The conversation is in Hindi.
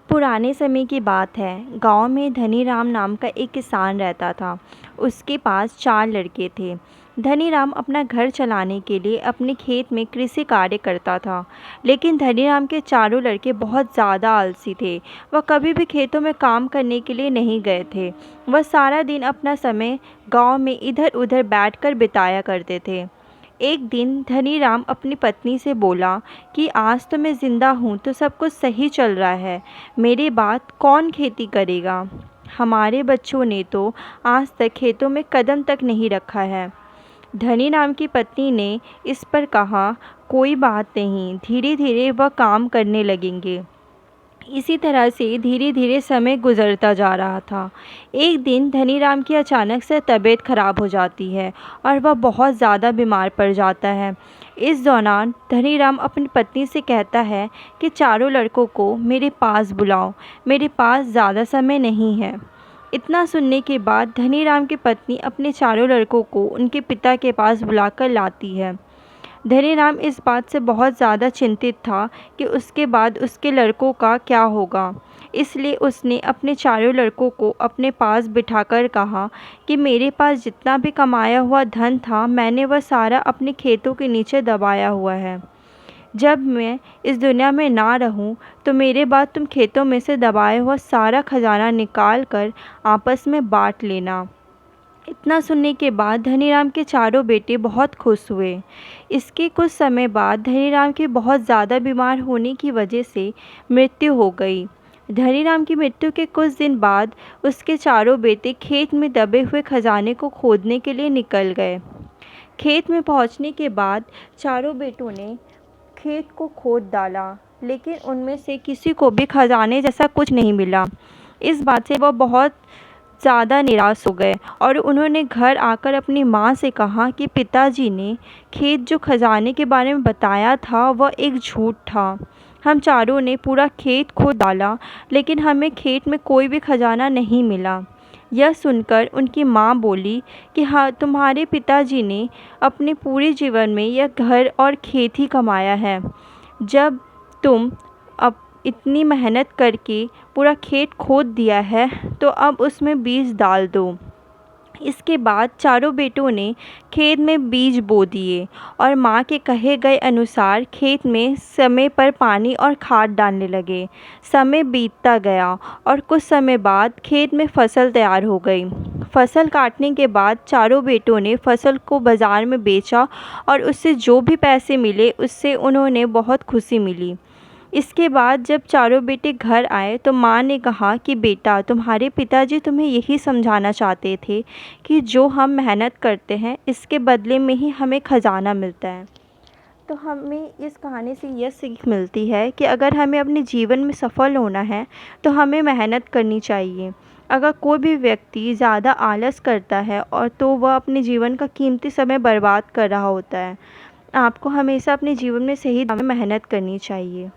पुराने समय की बात है। गांव में धनीराम नाम का एक किसान रहता था। उसके पास 4 लड़के थे। धनीराम अपना घर चलाने के लिए अपने खेत में कृषि कार्य करता था। लेकिन धनीराम के चारों लड़के बहुत ज़्यादा आलसी थे। वह कभी भी खेतों में काम करने के लिए नहीं गए थे। वह सारा दिन अपना समय गांव में इधर उधर बैठकर बिताया करते थे। एक दिन धनीराम अपनी पत्नी से बोला कि आज तो मैं ज़िंदा हूँ तो सब कुछ सही चल रहा है। मेरे बाद कौन खेती करेगा? हमारे बच्चों ने तो आज तक खेतों में कदम तक नहीं रखा है। धनीराम की पत्नी ने इस पर कहा, कोई बात नहीं, धीरे धीरे वह काम करने लगेंगे। इसी तरह से धीरे धीरे समय गुजरता जा रहा था। एक दिन धनीराम की अचानक से तबीयत खराब हो जाती है और वह बहुत ज़्यादा बीमार पड़ जाता है। इस दौरान धनीराम अपनी पत्नी से कहता है कि चारों लड़कों को मेरे पास बुलाओ, मेरे पास ज़्यादा समय नहीं है। इतना सुनने के बाद धनीराम की पत्नी अपने चारों लड़कों को उनके पिता के पास बुलाकर लाती है। धनीराम इस बात से बहुत ज़्यादा चिंतित था कि उसके बाद उसके लड़कों का क्या होगा। इसलिए उसने अपने चारों लड़कों को अपने पास बिठाकर कहा कि मेरे पास जितना भी कमाया हुआ धन था, मैंने वह सारा अपने खेतों के नीचे दबाया हुआ है। जब मैं इस दुनिया में ना रहूं, तो मेरे बाद तुम खेतों में से दबाया हुआ सारा खजाना निकाल कर आपस में बांट लेना। इतना सुनने के बाद धनीराम के चारों बेटे बहुत खुश हुए। इसके कुछ समय बाद धनीराम के बहुत ज़्यादा बीमार होने की वजह से मृत्यु हो गई। धनीराम की मृत्यु के कुछ दिन बाद उसके चारों बेटे खेत में दबे हुए खजाने को खोदने के लिए निकल गए। खेत में पहुंचने के बाद चारों बेटों ने खेत को खोद डाला, लेकिन उनमें से किसी को भी खजाने जैसा कुछ नहीं मिला। इस बात से वह बहुत ज़्यादा निराश हो गए और उन्होंने घर आकर अपनी माँ से कहा कि पिताजी ने खेत जो खजाने के बारे में बताया था वह एक झूठ था। हम चारों ने पूरा खेत खोद डाला, लेकिन हमें खेत में कोई भी खजाना नहीं मिला। यह सुनकर उनकी माँ बोली कि हाँ, तुम्हारे पिताजी ने अपने पूरे जीवन में यह घर और खेत ही कमाया है। जब तुम अब इतनी मेहनत करके पूरा खेत खोद दिया है, तो अब उसमें बीज डाल दो। इसके बाद चारों बेटों ने खेत में बीज बो दिए और माँ के कहे गए अनुसार खेत में समय पर पानी और खाद डालने लगे। समय बीतता गया और कुछ समय बाद खेत में फसल तैयार हो गई। फसल काटने के बाद चारों बेटों ने फसल को बाज़ार में बेचा और उससे जो भी पैसे मिले उससे उन्होंने बहुत खुशी मिली। इसके बाद जब चारों बेटे घर आए तो माँ ने कहा कि बेटा, तुम्हारे पिताजी तुम्हें यही समझाना चाहते थे कि जो हम मेहनत करते हैं इसके बदले में ही हमें खजाना मिलता है। तो हमें इस कहानी से यह सीख मिलती है कि अगर हमें अपने जीवन में सफल होना है तो हमें मेहनत करनी चाहिए। अगर कोई भी व्यक्ति ज़्यादा आलस करता है और तो वह अपने जीवन का कीमती समय बर्बाद कर रहा होता है। आपको हमेशा अपने जीवन में सही दाव में मेहनत करनी चाहिए।